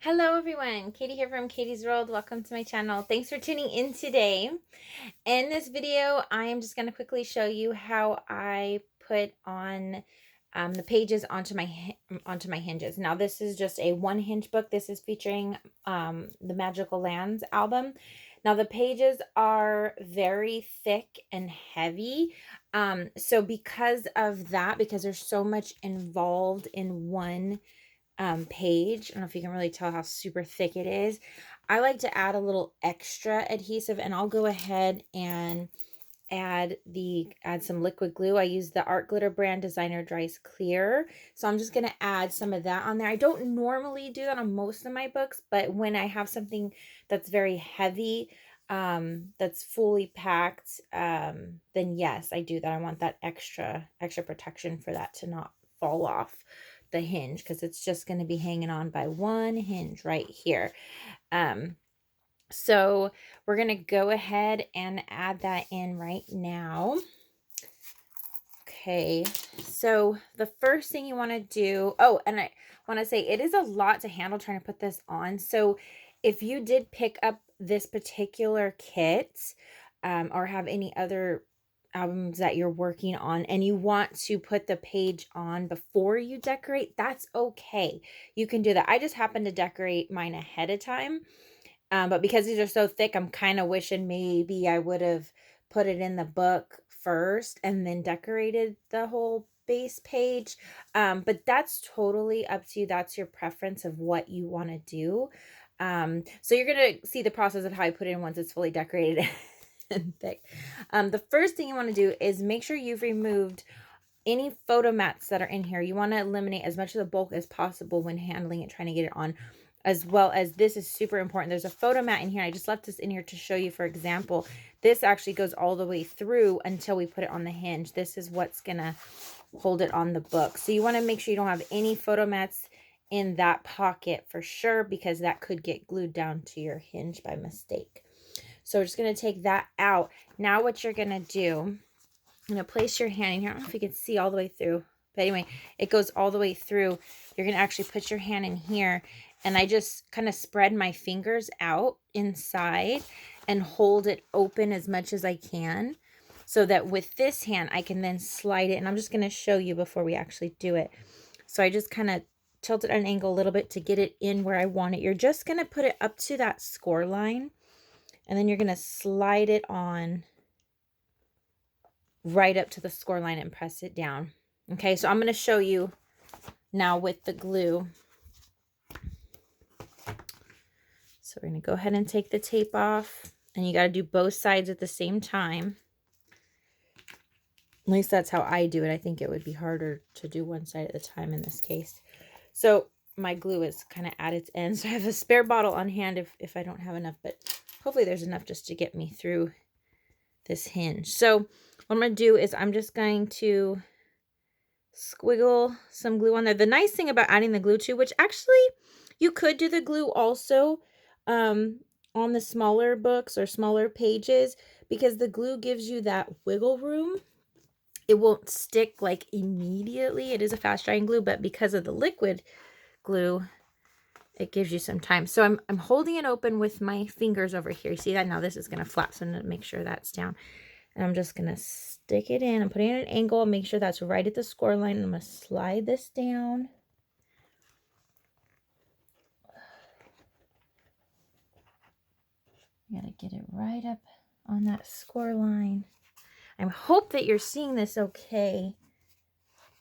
Hello everyone, Katie here from Katie's World. Welcome to my channel. Thanks for tuning in today. In this video, I am just going to quickly show you how I put on the pages onto my hinges. Now this is just a one hinge book. This is featuring the Magical Lands album. Now the pages are very thick and heavy. So because of that, because there's so much involved in one page, I don't know if you can really tell how super thick it is. I like to add a little extra adhesive, and I'll go ahead and add some liquid glue. I use the Art Glitter brand Designer Dries Clear. So I'm just going to add some of that on there. I don't normally do that on most of my books, but when I have something that's very heavy, that's fully packed, then yes, I do that. I want that extra protection for that to not fall off the hinge, because it's just going to be hanging on by one hinge right here. So we're going to go ahead and add that in right now. Okay, so the first thing you want to do, oh, and I want to say it is a lot to handle trying to put this on. So if you did pick up this particular kit, or have any other albums that you're working on and you want to put the page on before you decorate, that's okay. You can do that. I just happen to decorate mine ahead of time. But because these are so thick, I'm kind of wishing maybe I would have put it in the book first and then decorated the whole base page. But that's totally up to you. That's your preference of what you want to do. So you're going to see the process of how I put it in once it's fully decorated and thick. The first thing you want to do is make sure you've removed any photo mats that are in here. You want to eliminate as much of the bulk as possible when handling it, trying to get it on. As well as, this is super important, there's a photo mat in here. I just left this in here to show you, for example, this actually goes all the way through until we put it on the hinge. This is what's gonna hold it on the book. So you want to make sure you don't have any photo mats in that pocket for sure, because that could get glued down to your hinge by mistake. So we're just going to take that out. Now what you're going to do, I'm going to place your hand in here. I don't know if you can see all the way through, but anyway, it goes all the way through. You're going to actually put your hand in here, and I just kind of spread my fingers out inside and hold it open as much as I can, so that with this hand I can then slide it. And I'm just going to show you before we actually do it. So I just kind of tilt it at an angle a little bit to get it in where I want it. You're just going to put it up to that score line, and then you're going to slide it on right up to the score line and press it down. Okay, so I'm going to show you now with the glue. So we're going to go ahead and take the tape off, and you got to do both sides at the same time. At least that's how I do it. I think it would be harder to do one side at a time in this case. So my glue is kind of at its end. So I have a spare bottle on hand if I don't have enough, but hopefully there's enough just to get me through this hinge. So what I'm going to do is I'm just going to squiggle some glue on there. The nice thing about adding the glue too, which actually you could do the glue also on the smaller books or smaller pages, because the glue gives you that wiggle room. It won't stick like immediately. It is a fast drying glue, but because of the liquid glue, it gives you some time. So I'm holding it open with my fingers over here. You see that? Now this is going to flap, so I'm going to make sure that's down. And I'm just going to stick it in. I'm putting it at an angle, make sure that's right at the score line. I'm going to slide this down. You got to get it right up on that score line. I hope that you're seeing this okay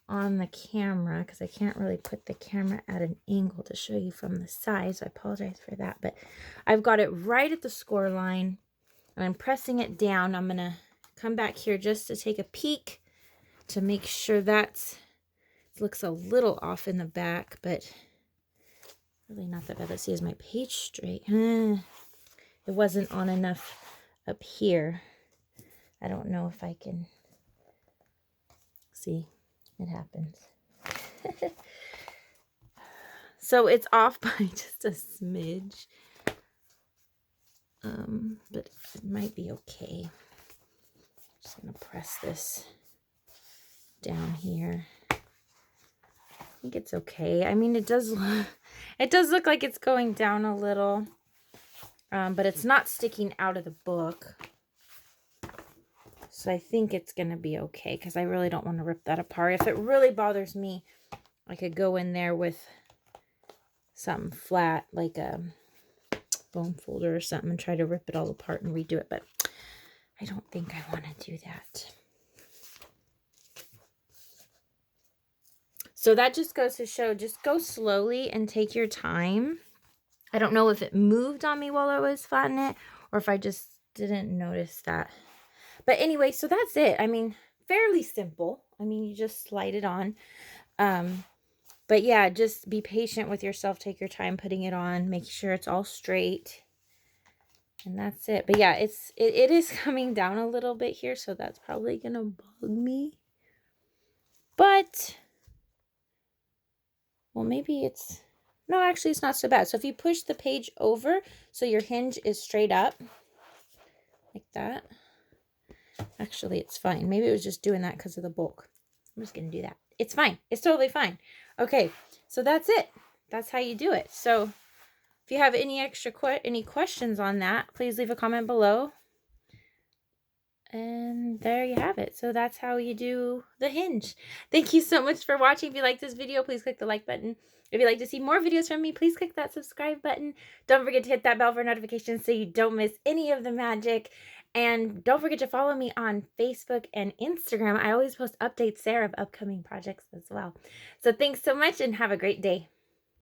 on the camera, because I can't really put the camera at an angle to show you from the side, so I apologize for that. But I've got it right at the score line, and I'm pressing it down. I'm going to come back here just to take a peek to make sure it looks a little off in the back, but really not that bad. Let's see, is my page straight? It wasn't on enough up here. I don't know if I can see. It happens. So it's off by just a smidge, but it might be okay. Just gonna press this down here. think it's okay. I mean, it does look like it's going down a little, but it's not sticking out of the book. So I think it's going to be okay because I really don't want to rip that apart. If it really bothers me, I could go in there with something flat, like a bone folder or something, and try to rip it all apart and redo it. But I don't think I want to do that. So that just goes to show, just go slowly and take your time. I don't know if it moved on me while I was flattening it or if I just didn't notice that. But anyway, so that's it. I mean, fairly simple. I mean, you just slide it on. But yeah, just be patient with yourself. Take your time putting it on. Make sure it's all straight. And that's it. But yeah, it is coming down a little bit here, so that's probably going to bug me. But, well, maybe it's, no, actually it's not so bad. So if you push the page over so your hinge is straight up, like that. Actually, it's fine. Maybe it was just doing that because of the bulk. I'm just going to do that. It's fine. It's totally fine. Okay, so that's it. That's how you do it. So if you have any questions on that, please leave a comment below. And there you have it. So that's how you do the hinge. Thank you so much for watching. If you like this video, please click the like button. If you'd like to see more videos from me, please click that subscribe button. Don't forget to hit that bell for notifications so you don't miss any of the magic. And don't forget to follow me on Facebook and Instagram. I always post updates there of upcoming projects as well. So thanks so much and have a great day.